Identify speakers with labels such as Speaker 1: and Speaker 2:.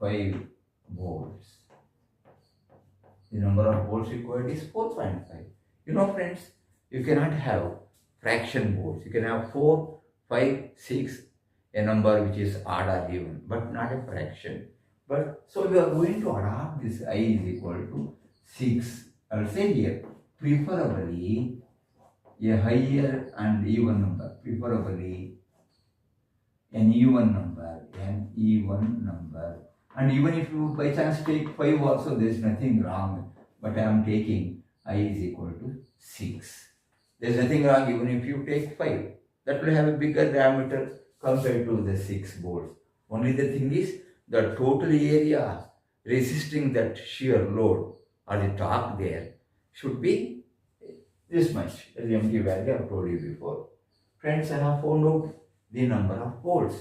Speaker 1: 5 bolts. The number of bolts required is 4.5. You know friends, you cannot have fraction bolts. You can have 4, 5, 6, a number which is odd or even, but not a fraction. But so we are going to adopt this I is equal to 6. I will say here, preferably a higher and even number, preferably an even number, and even if you by chance take 5 also, there is nothing wrong, but I am taking I is equal to 6. There is nothing wrong even if you take 5. That will have a bigger diameter compared to the 6 bolts. Only the thing is, the total area resisting that shear load or the torque there should be this much, as the empty value I have told you before. Friends, I have found out the number of bolts.